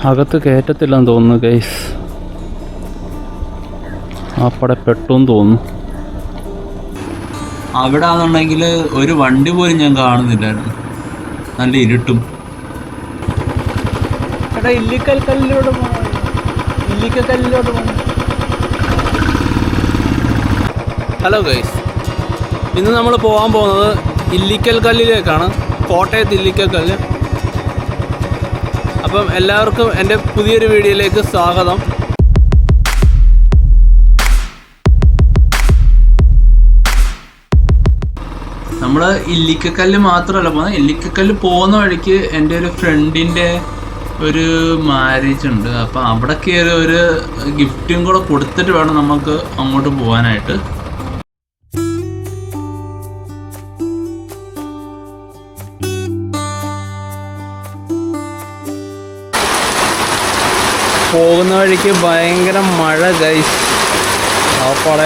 അകത്ത് കയറ്റത്തില്ലെന്ന് തോന്നുന്നു ഗൈസ്. അപ്പടെ പെട്ടെന്ന് തോന്നുന്നു. അവിടെ ആണെന്നുണ്ടെങ്കിൽ ഒരു വണ്ടി പോലും ഞാൻ കാണുന്നില്ലായിരുന്നു, നല്ല ഇരുട്ടും. ഹലോ ഗൈസ്, ഇന്ന് നമ്മൾ പോകാൻ പോകുന്നത് ഇല്ലിക്കൽ കല്ലിലേക്കാണ്, കോട്ടയത്ത് ഇല്ലിക്കൽ കല്ല്. അപ്പം എല്ലാവർക്കും എൻ്റെ പുതിയൊരു വീഡിയോയിലേക്ക് സ്വാഗതം. നമ്മൾ ഇല്ലിക്കക്കല്ല് മാത്രമല്ല പോകുന്നത്, ഇല്ലിക്കക്കല്ല് പോകുന്ന വഴിക്ക് എൻ്റെ ഒരു ഫ്രണ്ടിൻ്റെ ഒരു മാരേജ് ഉണ്ട്. അപ്പം അവിടെ കയറി ഒരു ഗിഫ്റ്റും കൂടെ കൊടുത്തിട്ട് വേണം നമുക്ക് അങ്ങോട്ട് പോകാനായിട്ട്. പോകുന്ന വഴിക്ക് ഭയങ്കര മഴ ഗൈസ്, അപ്പോൾ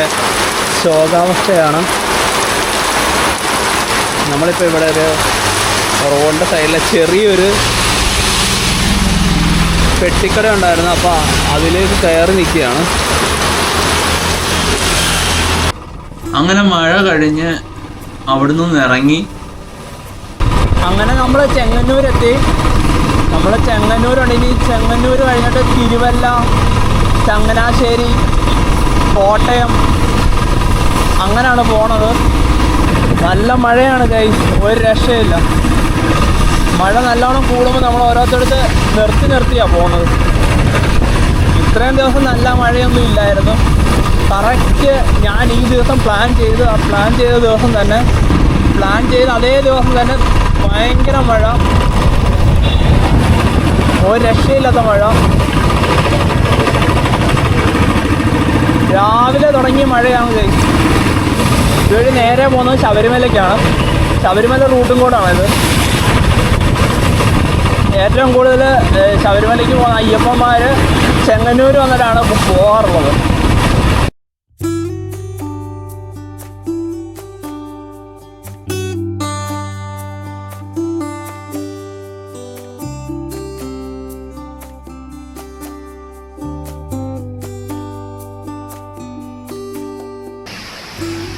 ശോകാവസ്ഥയാണ്. നമ്മളിപ്പോൾ ഇവിടെ ഒരു റോഡിൻ്റെ സൈഡിലെ ചെറിയൊരു പെട്ടിക്കട ഉണ്ടായിരുന്നു, അപ്പോൾ അതിലേക്ക് കയറി നിൽക്കുകയാണ്. അങ്ങനെ മഴ കഴിഞ്ഞ് അവിടെ നിന്ന് ഇറങ്ങി അങ്ങനെ നമ്മൾ ചെങ്ങന്നൂരെത്തി. നമ്മൾ ചെങ്ങന്നൂരുണ്ട്, ഇനി ചെങ്ങന്നൂർ കഴിഞ്ഞിട്ട് തിരുവല്ല, ചങ്ങനാശ്ശേരി, കോട്ടയം അങ്ങനെയാണ് പോണത്. നല്ല മഴയാണ് ഗൈസ്, ഒരു രക്ഷയില്ല. മഴ നല്ലോണം കൂടുമ്പോൾ നമ്മൾ ഓരോരുത്തടുത്ത് നിർത്തിയാണ് പോകുന്നത്. ഇത്രയും ദിവസം നല്ല മഴയൊന്നും ഇല്ലായിരുന്നു. കറക്റ്റ് ഞാൻ ഈ ദിവസം പ്ലാൻ ചെയ്ത് അതേ ദിവസം തന്നെ ഭയങ്കര മഴ, ഒരു രക്ഷയില്ലാത്ത മഴ. രാവിലെ തുടങ്ങിയ മഴയാണ് ഗൈസ്. ഇതുവഴി നേരെ പോകുന്നത് ശബരിമലയ്ക്കാണ്. ശബരിമല റൂട്ടും കൂടാണിത്. ഏറ്റവും കൂടുതൽ ശബരിമലയ്ക്ക് പോകുന്ന അയ്യപ്പന്മാർ ചെങ്ങന്നൂർ വന്നിട്ടാണ് പോകാറുള്ളത്.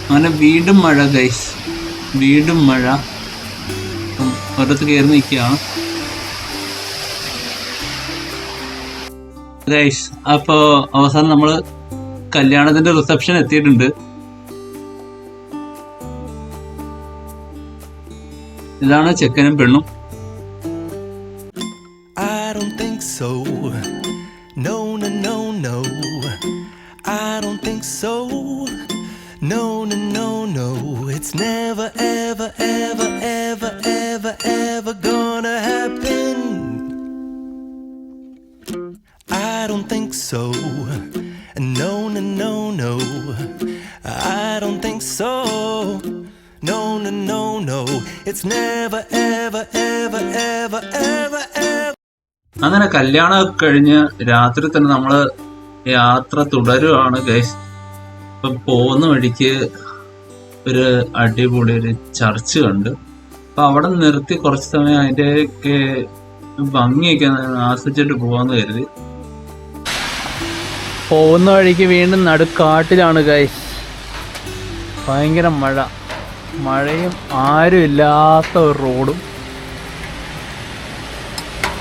അങ്ങനെ വീണ്ടും മഴ ഗൈസ്, വീണ്ടും മഴ. ഒരിടത്ത് കയറി നിൽക്കുകയാണ് ഗൈസ്. അപ്പോൾ അവസാനം നമ്മൾ കല്യാണത്തിൻ്റെ റിസപ്ഷൻ എത്തിയിട്ടുണ്ട്. ഇതാണ് ചെക്കനും പെണ്ണും. No, no, no, no, it's never, ever, ever, ever, ever, ever gonna happen. I don't think so. No, no, no, no, I don't think so. No, no, no, no, it's never, ever, ever, ever, ever, ever. അങ്ങനെ കല്യാണം കഴിഞ്ഞ് രാത്രി തന്നെ നമ്മൾ യാത്ര തുടരുകയാണ് guys. ഇപ്പം പോകുന്ന വഴിക്ക് ഒരു അടിപൊളി ഒരു ചർച്ച് കണ്ട്. അപ്പം അവിടെ നിർത്തി കുറച്ച് സമയം അതിൻ്റെയൊക്കെ ഭംഗിയൊക്കെ ആസ്വദിച്ചിട്ട് പോകാമെന്ന് കരുതി. പോകുന്ന വഴിക്ക് വീണ്ടും നടുക്കാട്ടിലാണ് ഗൈസ്. ഭയങ്കര മഴയും ആരും ഇല്ലാത്ത ഒരു റോഡും.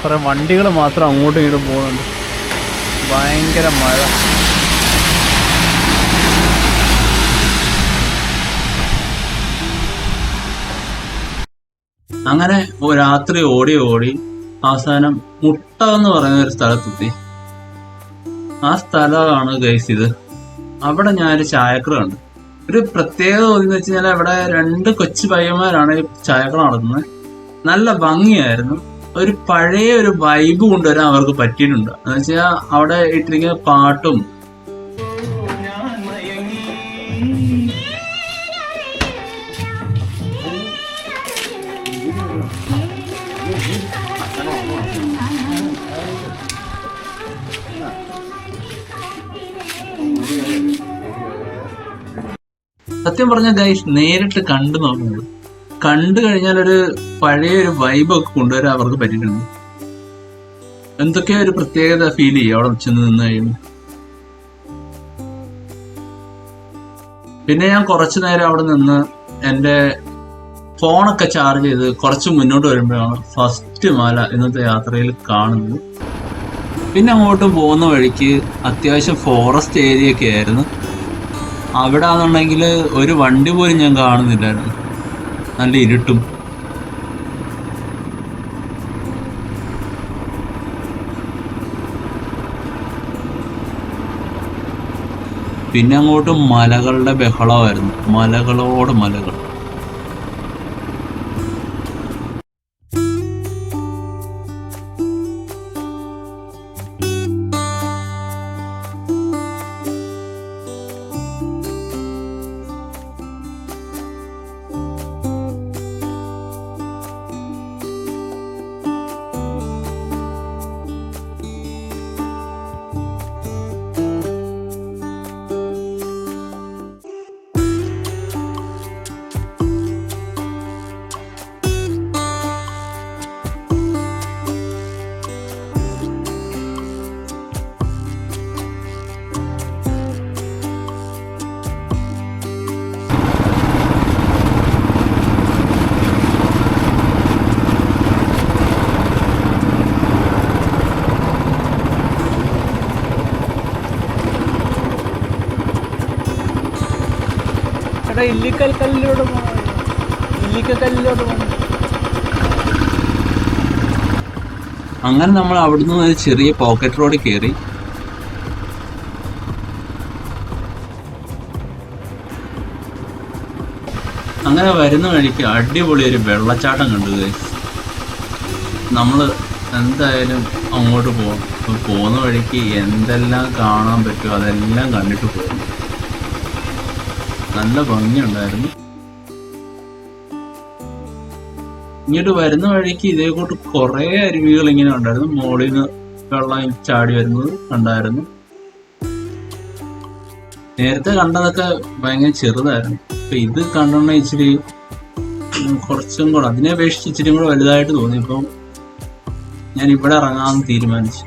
കുറേ വണ്ടികൾ മാത്രം അങ്ങോട്ടും ഇങ്ങോട്ടും പോകുന്നുണ്ട്. ഭയങ്കര മഴ. അങ്ങനെ രാത്രി ഓടി അവസാനം മുട്ട എന്ന് പറയുന്ന ഒരു സ്ഥലത്തെത്തി. ആ സ്ഥലമാണ് ഗൈസ് ഇത്. അവിടെ ഞാനൊരു ചായക്കട കണ്ടു. ഒരു പ്രത്യേകത എന്ന് വെച്ച് കഴിഞ്ഞാൽ അവിടെ 2 കൊച്ചു പയ്യന്മാരാണ് ഈ ചായക്കട നടത്തുന്നത്. നല്ല ഭംഗിയായിരുന്നു. ഒരു പഴയ ഒരു വൈബ് കൊണ്ടുവരാൻ അവർക്ക് പറ്റിയിട്ടുണ്ട്. എന്ന് വെച്ചാൽ അവിടെ ഇട്ടിരിക്കുന്ന പാട്ടും സത്യം പറഞ്ഞ ഗൈസ് നേരിട്ട് കണ്ടു നോക്കുന്നത്. കണ്ടു കഴിഞ്ഞാൽ ഒരു പഴയ ഒരു വൈബൊക്കെ കൊണ്ടുവരാൻ അവർക്ക് പറ്റിയിട്ടുണ്ട്. എന്തൊക്കെയോ ഒരു പ്രത്യേകത ഫീൽ ചെയ്യും അവിടെ ചെന്ന് നിന്ന് കഴിയുമ്പോൾ. പിന്നെ ഞാൻ കുറച്ചു നേരം അവിടെ നിന്ന് എൻ്റെ ഫോണൊക്കെ ചാർജ് ചെയ്ത് കുറച്ച് മുന്നോട്ട് വരുമ്പോഴാണ് ഫസ്റ്റ് മല ഇന്നത്തെ യാത്രയിൽ കാണുന്നത്. പിന്നെ അങ്ങോട്ട് പോകുന്ന വഴിക്ക് അത്യാവശ്യം ഫോറസ്റ്റ് ഏരിയ ഒക്കെ ആയിരുന്നു. അവിടെ ആണെന്നുണ്ടെങ്കിൽ ഒരു വണ്ടി പോലും ഞാൻ കാണുന്നില്ലായിരുന്നു, നല്ല ഇരുട്ടും. പിന്നെ അങ്ങോട്ട് മലകളുടെ ബഹളമായിരുന്നു, മലകളോട് മലകൾ. ഇല്ലിക്കൽക്കല്ലിലൂടെ പോകണം. അങ്ങനെ നമ്മൾ അവിടുന്ന് ഒരു ചെറിയ പോക്കറ്റ് റോഡ് കയറി. അങ്ങനെ വരുന്ന വഴിക്ക് അടിപൊളി ഒരു വെള്ളച്ചാട്ടം കണ്ടു. നമ്മൾ എന്തായാലും അങ്ങോട്ട് പോകും. പോകുന്ന വഴിക്ക് എന്തെല്ലാം കാണാൻ പറ്റുമോ അതെല്ലാം കണ്ടിട്ട് പോകും. നല്ല ഭംഗിയുണ്ടായിരുന്നു. ഇങ്ങോട്ട് വരുന്ന വഴിക്ക് ഇതേക്കൂട്ട് കുറെ അരുവികൾ ഇങ്ങനെ ഉണ്ടായിരുന്നു. മുകളിൽ നിന്ന് വെള്ളം ചാടി വരുന്നത് കണ്ടായിരുന്നു. നേരത്തെ കണ്ടതൊക്കെ ഭയങ്കര ചെറുതായിരുന്നു. അപ്പൊ ഇത് കണ്ടെണ്ണ ഇച്ചിരി കുറച്ചും കൂടെ അതിനെ അപേക്ഷിച്ച് ഇച്ചിരി കൂടെ വലുതായിട്ട് തോന്നി. ഇപ്പം ഞാൻ ഇവിടെ ഇറങ്ങാമെന്ന് തീരുമാനിച്ചു.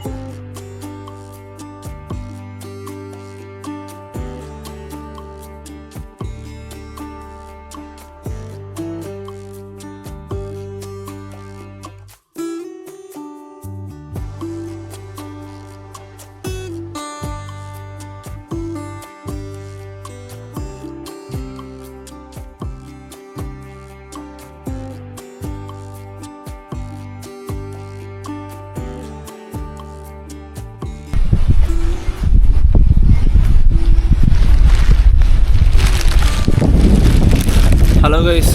ഹലോ ഗൈസ്,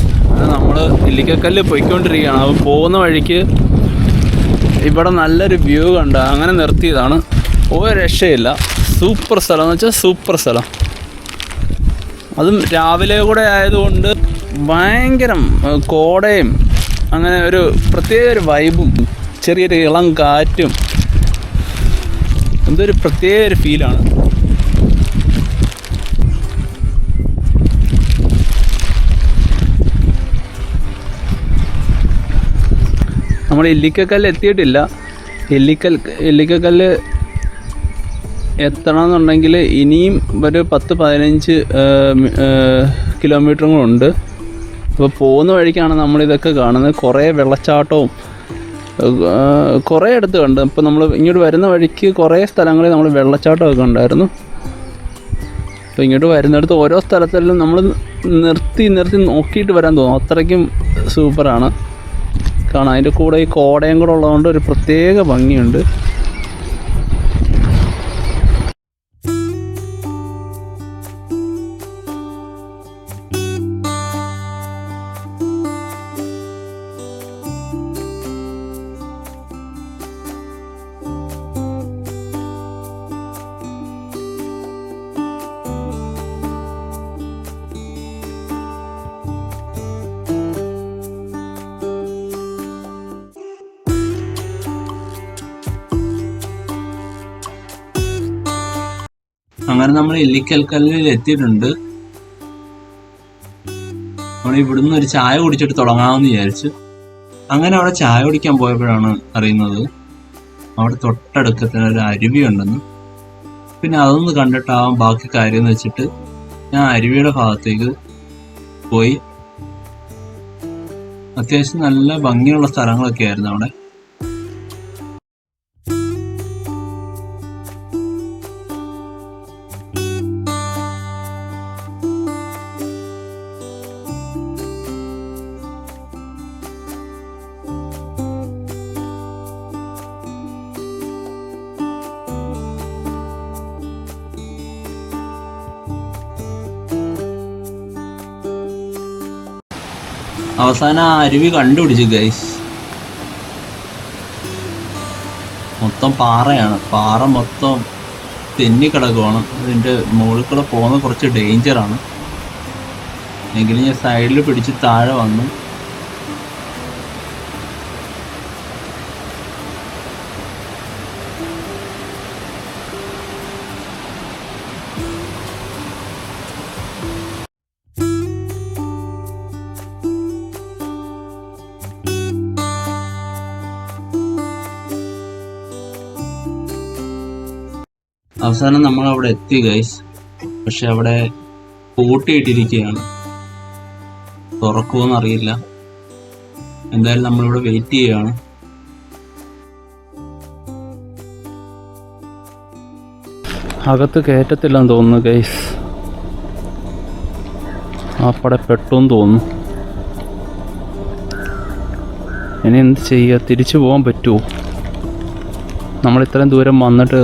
നമ്മൾ ഇല്ലിക്കക്കല്ല് പോയിക്കൊണ്ടിരിക്കുകയാണ്. അപ്പോൾ പോകുന്ന വഴിക്ക് ഇവിടെ നല്ലൊരു വ്യൂ കണ്ട അങ്ങനെ നിർത്തിയതാണ്. ഒരു രക്ഷയില്ല, സൂപ്പർ സ്ഥലം എന്ന് വെച്ചാൽ സൂപ്പർ സ്ഥലം. അതും രാവിലെ കൂടെ ആയതുകൊണ്ട് ഭയങ്കരം കോടയും അങ്ങനെ ഒരു പ്രത്യേക ഒരു വൈബും ചെറിയൊരു ഇളം കാറ്റും എന്തൊരു പ്രത്യേക ഒരു ഫീലാണ്. നമ്മൾ ഇല്ലിക്കക്കല്ല് എത്തിയിട്ടില്ല. ഇല്ലിക്കക്കല്ല് എത്തണമെന്നുണ്ടെങ്കിൽ ഇനിയും ഒരു 10-15 കിലോമീറ്ററും കൂടെ ഉണ്ട്. അപ്പോൾ പോകുന്ന വഴിക്കാണ് നമ്മളിതൊക്കെ കാണുന്നത്. കുറേ വെള്ളച്ചാട്ടവും കുറേ അടുത്ത് കണ്ട്. അപ്പോൾ നമ്മൾ ഇങ്ങോട്ട് വരുന്ന വഴിക്ക് കുറേ സ്ഥലങ്ങളിൽ നമ്മൾ വെള്ളച്ചാട്ടമൊക്കെ ഉണ്ടായിരുന്നു. അപ്പോൾ ഇങ്ങോട്ട് വരുന്നിടത്ത് ഓരോ സ്ഥലത്തെല്ലാം നമ്മൾ നിർത്തി നോക്കിയിട്ട് വരാൻ തോന്നും. അത്രയ്ക്കും സൂപ്പറാണ് കാണാൻ. അതിൻ്റെ കൂടെ ഈ കോടയും കൂടെ ഉള്ളതുകൊണ്ട് ഒരു പ്രത്യേക ഭംഗിയുണ്ട്. അങ്ങനെ നമ്മൾ ഇല്ലിക്കൽക്കല്ലിൽ എത്തിയിട്ടുണ്ട്. നമ്മൾ ഇവിടുന്ന് ഒരു ചായ കുടിച്ചിട്ട് തുടങ്ങാമെന്ന് വിചാരിച്ചു. അങ്ങനെ അവിടെ ചായ കുടിക്കാൻ പോയപ്പോഴാണ് അറിയുന്നത് അവിടെ തൊട്ടടുക്കത്തിന് ഒരു അരുവി ഉണ്ടെന്ന്. പിന്നെ അതൊന്ന് കണ്ടിട്ടാവാം ബാക്കി കാര്യം എന്ന് വെച്ചിട്ട് ഞാൻ അരുവിയുടെ ഭാഗത്തേക്ക് പോയി. അത്യാവശ്യം നല്ല ഭംഗിയുള്ള സ്ഥലങ്ങളൊക്കെ ആയിരുന്നു അവിടെ. അവസാനം ആ അരുവി കണ്ടുപിടിച്ചു ഗൈസ്. മൊത്തം പാറയാണ്, പാറ മൊത്തം തെന്നിക്കിടക്കുവാണ്. അതിൻ്റെ മുകളിൽ കൂടെ പോകുന്നത് കുറച്ച് ഡേഞ്ചറാണ്. എങ്കിലും ഞാൻ സൈഡിൽ പിടിച്ച് താഴെ വന്നു. അവസാനം നമ്മൾ അവിടെ എത്തി ഗൈസ്. പക്ഷെ അവിടെ പൂട്ടിയിട്ടിരിക്കുകയാണ്, തുറക്കുമോന്ന് അറിയില്ല. എന്തായാലും നമ്മളിവിടെ വെയിറ്റ് ചെയ്യുകയാണ്. അകത്ത് കയറ്റത്തില്ലെന്ന് തോന്നുന്നു ഗൈസ്. അവിടെ പെട്ടെന്ന് തോന്നുന്നു. ഇനി എന്ത് ചെയ്യുക? തിരിച്ചു പോകാൻ പറ്റുമോ? നമ്മൾ ഇത്രയും ദൂരം വന്നിട്ട്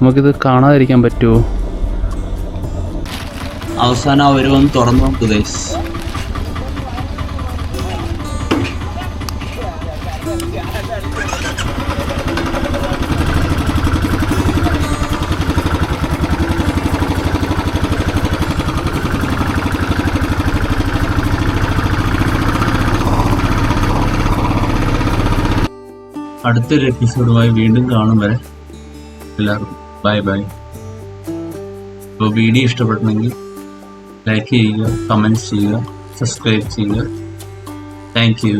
നമുക്കിത് കാണാതിരിക്കാൻ പറ്റുമോ? അവസാനം അവർ വന്ന് തുറന്നു നോക്കു ഗൈസ്. അടുത്തൊരു എപ്പിസോഡുമായി വീണ്ടും കാണും വരെ എല്ലാവർക്കും ബൈ ബൈ. ഇപ്പോൾ വീഡിയോ ഇഷ്ടപ്പെട്ടെങ്കിൽ ലൈക്ക് ചെയ്യുക, കമൻറ്റ്സ് ചെയ്യുക, സബ്സ്ക്രൈബ് ചെയ്യുക. Thank you.